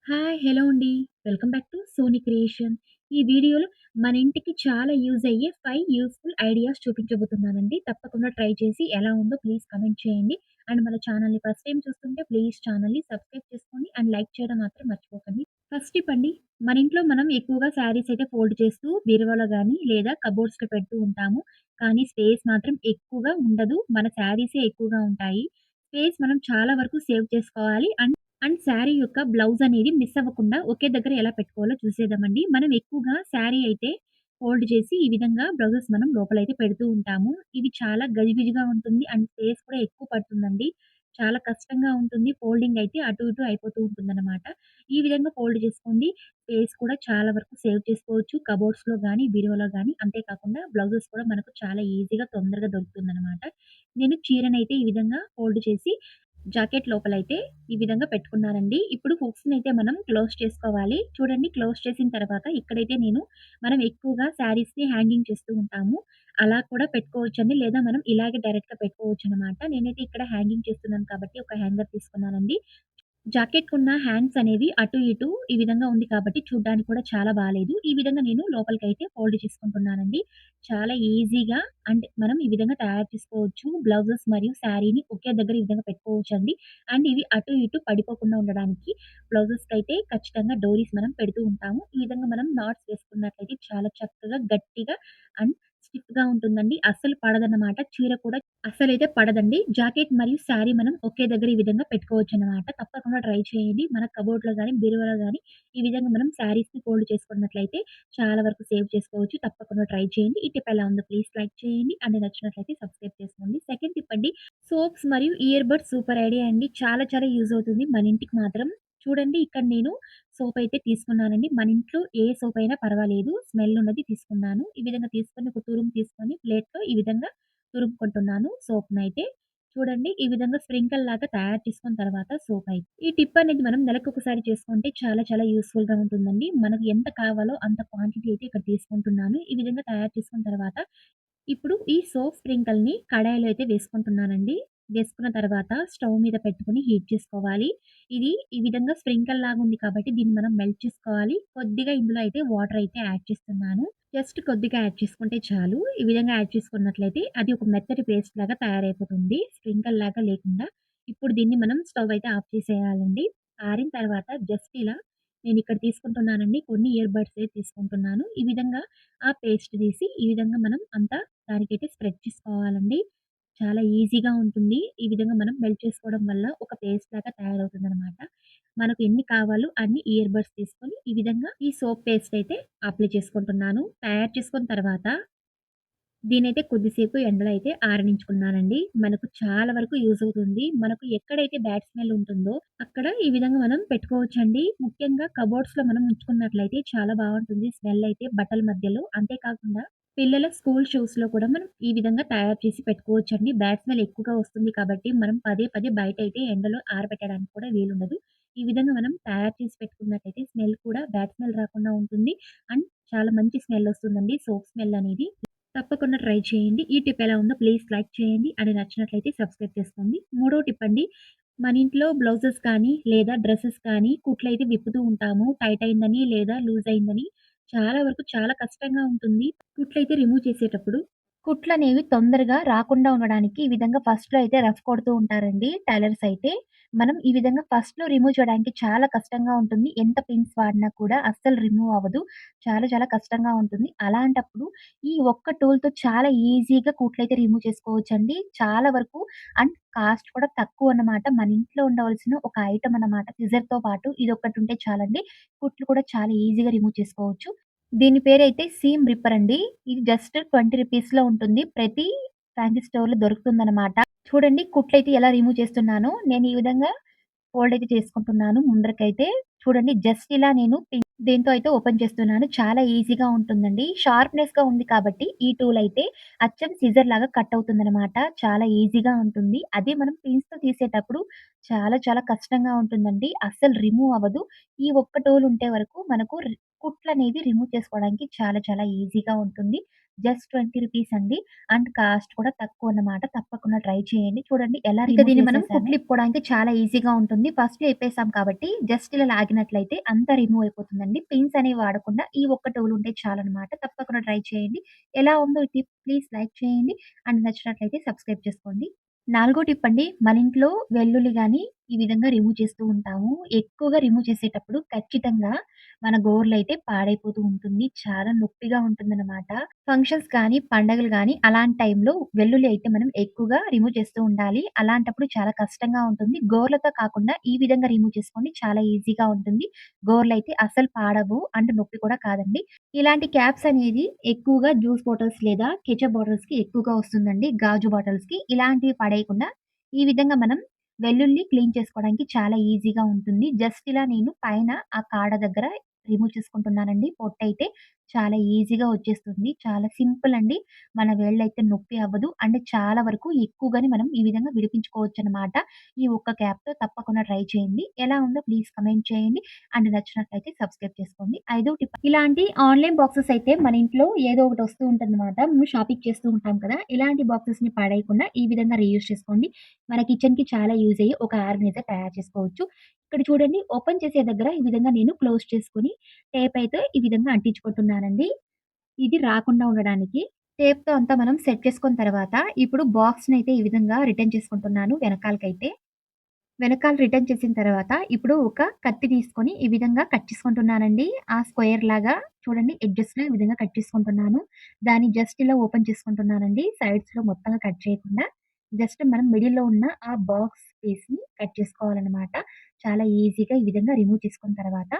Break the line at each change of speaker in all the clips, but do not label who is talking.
Hi! Hello అండి. Welcome back to Sony creation. ఈ వీడియోలో మన ఇంటికి చాలా యూజ్ అయ్యే 5 యూజ్‌ఫుల్ ఐడియాస్ చూపించబోతున్నానండి. తప్పకుండా ట్రై చేసి ఎలా ఉందో ప్లీజ్ కామెంట్ చేయండి. అండ్ మన ఛానల్‌ని ఫస్ట్ టైమ్ చూస్తుంటే ప్లీజ్ ఛానల్‌ని సబ్స్క్రైబ్ చేసుకోండి అండ్ లైక్ చేయడం మాత్రం మర్చిపోకండి. ఫస్ట్ టిప్ అండి. మన ఇంట్లో మనం ఎక్కువగా శారీస్ అయితే ఫోల్డ్ చేస్తూ బీరువాలో గానీ లేదా కబోర్డ్స్‌లో పెడుతూ ఉంటాము. కానీ స్పేస్ మాత్రం ఎక్కువగా ఉండదు. మన శారీసే ఎక్కువగా ఉంటాయి. స్పేస్ మనం చాలా వరకు సేవ్ చేసుకోవాలి. అండ్ శారీ యొక్క బ్లౌజ్ అనేది మిస్ అవ్వకుండా ఒకే దగ్గర ఎలా పెట్టుకోవాలో చూసేద్దామండి. మనం ఎక్కువగా శారీ అయితే ఫోల్డ్ చేసి ఈ విధంగా బ్లౌజెస్ మనం లోపలైతే పెడుతూ ఉంటాము. ఇది చాలా గజిబిజిగా ఉంటుంది. అండ్ స్పేస్ కూడా ఎక్కువ పడుతుందండి. చాలా కష్టంగా ఉంటుంది. ఫోల్డింగ్ అయితే అటు ఇటు అయిపోతూ ఉంటుందన్నమాట. ఈ విధంగా ఫోల్డ్ చేసుకోండి. స్పేస్ కూడా చాలా వరకు సేవ్ చేసుకోవచ్చు. కబోర్డ్స్‌లో గానీ, బీరువాలో గానీ. అంతే కాకుండా బ్లౌజెస్ కూడా మనకు చాలా ఈజీగా తొందరగా దొరుకుతుందన్నమాట. నేను చీరనైతే ఈ విధంగా ఫోల్డ్ చేసి జాకెట్ లోపలైతే ఈ విధంగా పెట్టుకున్నానండి. ఇప్పుడు హుక్స్‌నైతే మనం క్లోజ్ చేసుకోవాలి. చూడండి, క్లోజ్ చేసిన తర్వాత ఇక్కడైతే మనం ఎక్కువగా శారీస్‌ని హ్యాంగింగ్ చేస్తూ ఉంటాము. అలా కూడా పెట్టుకోవచ్చండి. లేదా మనం ఇలాగే డైరెక్ట్‌గా పెట్టుకోవచ్చనమాట. నేనైతే ఇక్కడ హ్యాంగింగ్ చేస్తున్నాను కాబట్టి ఒక హ్యాంగర్ తీసుకున్నానండి. జాకెట్‌కున్న హ్యాండ్స్ అనేవి అటు ఇటు ఈ విధంగా ఉంది కాబట్టి చూడ్డానికి కూడా చాలా బాలేదు. ఈ విధంగా నేను లోపలికైతే ఫోల్డ్ చేసుకుంటున్నానండి. చాలా ఈజీగా అండ్ మనం ఈ విధంగా తయారు చేసుకోవచ్చు. బ్లౌజెస్ మరియు శారీని ఒకే దగ్గర ఈ విధంగా పెట్టుకోవచ్చండి. అండ్ ఇవి అటు ఇటు పడిపోకుండా ఉండడానికి బ్లౌజెస్‌కైతే ఖచ్చితంగా డోరీస్ మనం పెడుతూ ఉంటాము. ఈ విధంగా మనం నాట్స్ వేసుకున్నట్లయితే చాలా చక్కగా గట్టిగా అండ్ స్టిఫ్‌గా ఉంటుందండి. అస్సలు పడదన్నమాట. చీర కూడా అస్సలైతే పడదండి. జాకెట్ మరియు శారీ మనం ఒకే దగ్గర ఈ విధంగా పెట్టుకోవచ్చనమాట. తప్పకుండా ట్రై చేయండి. మన కబోర్డ్‌లో గానీ, బీరువాలో గానీ ఈ విధంగా మనం శారీస్‌ని ఫోల్డ్ చేసుకున్నట్లయితే చాలా వరకు సేవ్ చేసుకోవచ్చు. తప్పకుండా ట్రై చేయండి. ఈ టిప్ ఎలా ఉందో ప్లీజ్ లైక్ చేయండి. అండ్ నచ్చినట్లయితే సబ్స్క్రైబ్ చేసుకోండి. సెకండ్ టిప్ అండి. సోప్స్ మరియు ఇయర్ బడ్స్ సూపర్ ఐడియా అండి. చాలా చాలా యూజ్ అవుతుంది మన ఇంటికి మాత్రం. చూడండి, ఇక్కడ నేను సోప్ అయితే తీసుకున్నానండి. మన ఇంట్లో ఏ సోప్ అయినా పర్వాలేదు. స్మెల్ ఉన్నది తీసుకున్నాను. ఈ విధంగా తీసుకొని ఒక తురుము తీసుకొని ప్లేట్‌లో ఈ విధంగా తురుముకుంటున్నాను సోప్‌నైతే. చూడండి, ఈ విధంగా స్ప్రింకిల్ లాగా తయారు చేసుకున్న తర్వాత సోప్ అయితే. ఈ టిప్ అనేది మనం నెలకొకసారి చేసుకుంటే చాలా చాలా యూజ్‌ఫుల్‌గా ఉంటుందండి. మనకు ఎంత కావాలో అంత క్వాంటిటీ అయితే ఇక్కడ తీసుకుంటున్నాను. ఈ విధంగా తయారు చేసుకున్న తర్వాత ఇప్పుడు ఈ సోప్ స్ప్రింకిల్‌ని కడాయిలో అయితే వేసుకుంటున్నానండి. వేసుకున్న తర్వాత స్టవ్ మీద పెట్టుకొని హీట్ చేసుకోవాలి. ఇది ఈ విధంగా స్ప్రింకిల్ లాగా ఉంది కాబట్టి దీన్ని మనం మెల్ట్ చేసుకోవాలి. కొద్దిగా ఇందులో అయితే వాటర్ అయితే యాడ్ చేస్తున్నాను. జస్ట్ కొద్దిగా యాడ్ చేసుకుంటే చాలు. ఈ విధంగా యాడ్ చేసుకున్నట్లయితే అది ఒక మెత్తటి పేస్ట్ లాగా తయారైపోతుంది. స్ప్రింకిల్ లాగా లేకుండా. ఇప్పుడు దీన్ని మనం స్టవ్ అయితే ఆఫ్ చేసేయాలండి. ఆరిన తర్వాత జస్ట్ ఇలా నేనిక్కడ తీసుకుంటున్నానండి. కొన్ని ఇయర్ బడ్స్ అయితే తీసుకుంటున్నాను. ఈ విధంగా ఆ పేస్ట్ తీసి ఈ విధంగా మనం అంతా దానికైతే స్ప్రెడ్ చేసుకోవాలండి. చాలా ఈజీగా ఉంటుంది. ఈ విధంగా మనం మెల్ట్ చేసుకోవడం వల్ల ఒక పేస్ట్ లాగా తయారవుతుందనమాట. మనకు ఎన్ని కావాలో అన్ని ఇయర్ బడ్స్ తీసుకొని ఈ విధంగా ఈ సోప్ పేస్ట్ అయితే అప్లై చేసుకుంటున్నాను. తయారు చేసుకున్న తర్వాత దీనైతే కొద్దిసేపు ఎండలో అయితే ఆరనించుకున్నానండి. మనకు చాలా వరకు యూజ్ అవుతుంది. మనకు ఎక్కడైతే బ్యాడ్ స్మెల్ ఉంటుందో అక్కడ ఈ విధంగా మనం పెట్టుకోవచ్చండి. ముఖ్యంగా కబోర్డ్స్‌లో మనం ఉంచుకున్నట్లయితే చాలా బావుంటుంది స్మెల్ అయితే బట్టల మధ్యలో. అంతే కాకుండా పిల్లల స్కూల్ షూస్‌లో కూడా మనం ఈ విధంగా తయారు చేసి పెట్టుకోవచ్చండి. బ్యాడ్ స్మెల్ ఎక్కువగా వస్తుంది కాబట్టి మనం పదే పదే బయటైతే ఎండలో ఆరబెట్టడానికి కూడా వీలుండదు. ఈ విధంగా మనం తయారు చేసి పెట్టుకున్నట్టయితే స్మెల్ కూడా బ్యాడ్ స్మెల్ రాకుండా ఉంటుంది. అండ్ చాలా మంచి స్మెల్ వస్తుందండి సోప్ స్మెల్ అనేది. తప్పకుండా ట్రై చేయండి. ఈ టిప్ ఎలా ఉందో ప్లీజ్ లైక్ చేయండి. అండ్ నచ్చినట్లయితే సబ్స్క్రైబ్ చేసుకోండి. మూడో టిప్ అండి. మన ఇంట్లో బ్లౌజెస్ కానీ, లేదా డ్రెసెస్ కానీ కుట్లయితే విప్పుతూ ఉంటాము. టైట్ అయిందని లేదా లూజ్ అయిందని చాలా వరకు చాలా కష్టంగా ఉంటుంది. కుట్లయితే రిమూవ్ చేసేటప్పుడు. కుట్లనేవి తొందరగా రాకుండా ఉండడానికి ఈ విధంగా ఫస్ట్‌లో అయితే రఫ్ కొడుతూ ఉంటారండి టైలర్స్ అయితే. మనం ఈ విధంగా ఫస్ట్‌లో రిమూవ్ చేయడానికి చాలా కష్టంగా ఉంటుంది. ఎంత పిన్స్ వాడినా కూడా అస్సలు రిమూవ్ అవ్వదు. చాలా చాలా కష్టంగా ఉంటుంది. అలాంటప్పుడు ఈ ఒక్క టూల్‌తో చాలా ఈజీగా కుట్లయితే రిమూవ్ చేసుకోవచ్చండి. చాలా వరకు అండ్ కాస్ట్ కూడా తక్కువన్నమాట. మన ఇంట్లో ఉండవలసిన ఒక ఐటెమ్ అన్నమాట. సిజర్‌తో పాటు ఇదొక్కటుంటే చాలండి. కుట్లు కూడా చాలా ఈజీగా రిమూవ్ చేసుకోవచ్చు. దీని పేరైతే సీమ్ రిప్పర్ అండి. ఇది జస్ట్ 20 రూపీస్‌లో ఉంటుంది. ప్రతి ఫ్యాన్సీ స్టోర్‌లో దొరుకుతుందన్నమాట. చూడండి, కుట్లయితే ఎలా రిమూవ్ చేస్తున్నానో. నేను ఈ విధంగా ఫోల్డ్ అయితే చేసుకుంటున్నాను ముందరకైతే. చూడండి, జస్ట్ ఇలా నేను దీంతో అయితే ఓపెన్ చేస్తున్నాను. చాలా ఈజీగా ఉంటుందండి. షార్ప్‌నెస్‌గా ఉంది కాబట్టి ఈ టూల్ అయితే అచ్చం సిజర్ లాగా కట్ అవుతుందనమాట. చాలా ఈజీగా ఉంటుంది. అదే మనం పిన్స్‌తో తీసేటప్పుడు చాలా చాలా కష్టంగా ఉంటుందండి. అస్సలు రిమూవ్ అవ్వదు. ఈ ఒక్క టూల్ ఉంటే వరకు మనకు కుట్లనేవి రిమూవ్ చేసుకోవడానికి చాలా చాలా ఈజీగా ఉంటుంది. జస్ట్ 20 రూపీస్ అండి. అండ్ కాస్ట్ కూడా తక్కువన్నమాట. తప్పకుండా ట్రై చేయండి. చూడండి ఎలా ఇక రిమూవ్ దీన్ని మనం చేసేసానో. కుట్లిప్పుకోవడానికి చాలా ఈజీగా ఉంటుంది. ఫస్ట్‌లో ఇప్పేసాం కాబట్టి జస్ట్ ఇలా లాగిన పెట్టినట్లయితే అంతా రిమూవ్ అయిపోతుందండి. పిన్స్ అనేవి వాడకుండా ఈ ఒక్క టూల్ ఉంటే చాలనమాట. తప్పకుండా ట్రై చేయండి. ఎలా ఉందో ఈ టిప్ ప్లీజ్ లైక్ చేయండి. అండ్ నచ్చినట్లయితే సబ్స్క్రైబ్ చేసుకోండి. నాలుగో టిప్ అండి. మన ఇంట్లో వెల్లుల్లి గాని, ఈ విధంగా రిమూవ్ చేస్తూ ఉంటాము. ఎక్కువగా రిమూవ్ చేసేటప్పుడు ఖచ్చితంగా మన గోర్లయితే పాడైపోతూ ఉంటుంది. చాలా నొప్పిగా ఉంటుందనమాట. ఫంక్షన్స్ కానీ, పండగలు గానీ, అలాంటి టైంలో వెల్లుల్లి అయితే మనం ఎక్కువగా రిమూవ్ చేస్తూ ఉండాలి. అలాంటప్పుడు చాలా కష్టంగా ఉంటుంది. గోర్లతో కాకుండా ఈ విధంగా రిమూవ్ చేసుకోండి. చాలా ఈజీగా ఉంటుంది. గోర్లయితే అస్సలు పాడవు. అండ్ నొప్పి కూడా కాదండి. ఇలాంటి క్యాప్స్ అనేది ఎక్కువగా జ్యూస్ బాటిల్స్ లేదా కెచప్ బాటిల్స్‌కి ఎక్కువగా వస్తుందండి. గాజు బాటిల్స్‌కి. ఇలాంటివి పడేయకుండా ఈ విధంగా మనం వెల్లుల్లి క్లీన్ చేసుకోవడానికి చాలా ఈజీగా ఉంటుంది. జస్ట్ ఇలా నేను పైన ఆ కాడ దగ్గర రిమూవ్ చేసుకుంటున్నానండి. పొట్టయితే చాలా ఈజీగా వచ్చేస్తుంది. చాలా సింపుల్ అండి. మన వేళ్ళైతే నొప్పి అవ్వదు. అండ్ చాలా వరకు ఎక్కువగానే మనం ఈ విధంగా విడిపించుకోవచ్చనమాట. ఈ ఒక్క క్యాప్‌తో తప్పకుండా ట్రై చేయండి. ఎలా ఉందో ప్లీజ్ కామెంట్ చేయండి. అండ్ నచ్చినట్లయితే సబ్స్క్రైబ్ చేసుకోండి. ఐదో టిప్ ఇలాంటి ఆన్‌లైన్ బాక్సెస్ అయితే మన ఇంట్లో ఏదో ఒకటి వస్తూ ఉంటుందన్నమాట. మనం షాపింగ్ చేస్తూ ఉంటాం కదా! ఇలాంటి బాక్సెస్‌ని పడేయకుండా ఈ విధంగా రీయూజ్ చేసుకోండి. మన కిచెన్‌కి చాలా యూజ్ అయ్యే ఒక ఆర్గనైజర్ తయారు చేసుకోవచ్చు. ఇక్కడ చూడండి ఓపెన్ చేసే దగ్గర ఈ విధంగా నేను క్లోజ్ చేసుకొని టేప్ అయితే ఈ విధంగా అంటించుకుంటున్నానండి. ఇది రాకుండా ఉండడానికి. టేప్‌తో అంతా మనం సెట్ చేసుకున్న తర్వాత ఇప్పుడు బాక్స్‌నైతే ఈ విధంగా రిటర్న్ చేసుకుంటున్నాను వెనకాలకైతే. వెనకాల రిటర్న్ చేసిన తర్వాత, ఇప్పుడు ఒక కత్తి తీసుకొని ఈ విధంగా కట్ చేసుకుంటున్నానండి. ఆ స్క్వేర్ లాగా చూడండి ఎడ్జెస్‌లో ఈ విధంగా కట్ చేసుకుంటున్నాను. దాన్ని జస్ట్ ఇలా ఓపెన్ చేసుకుంటున్నానండి. సైడ్స్‌లో మొత్తంగా కట్ చేయకుండా. జస్ట్ మనం మిడిల్‌లో ఉన్న ఆ బాక్స్ పీస్‌ని కట్ చేసుకోవాలనమాట. చాలా ఈజీగా ఈ విధంగా రిమూవ్ చేసుకున్న తర్వాత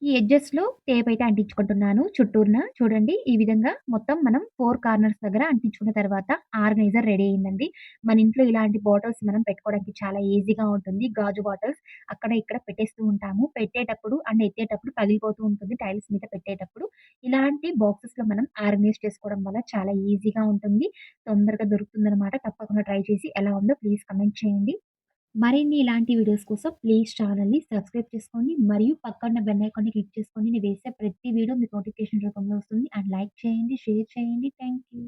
ఈ ఎడ్జెస్‌లో టేపయితే అంటించుకుంటున్నాను చుట్టూరున. చూడండి ఈ విధంగా మొత్తం మనం 4 కార్నర్స్ దగ్గర అంటించుకున్న తర్వాత ఆర్గనైజర్ రెడీ అయిందండి. మన ఇంట్లో ఇలాంటి బాటిల్స్ మనం పెట్టుకోవడానికి చాలా ఈజీగా ఉంటుంది. గాజు బాటిల్స్ అక్కడ ఇక్కడ పెట్టేస్తూ ఉంటాము. పెట్టేటప్పుడు అండ్ ఎత్తేటప్పుడు పగిలిపోతూ ఉంటుంది టైల్స్ మీద పెట్టేటప్పుడు. ఇలాంటి బాక్సెస్‌లో మనం ఆర్గనైజ్ చేసుకోవడం వల్ల చాలా ఈజీగా ఉంటుంది. తొందరగా దొరుకుతుందనమాట. తప్పకుండా ట్రై చేసి ఎలా ఉందో ప్లీజ్ కామెంట్ చేయండి. మరిన్ని ఇలాంటి వీడియోస్ కోసం ప్లీజ్ ఛానెల్‌ని సబ్స్క్రైబ్ చేసుకోండి. మరియు పక్కన బెల్ ఐకాన్‌ని క్లిక్ చేసుకోండి. నేను వేసే ప్రతి వీడియో మీకు నోటిఫికేషన్ రూపంలో వస్తుంది. అండ్ లైక్ చేయండి, షేర్ చేయండి. Thank you.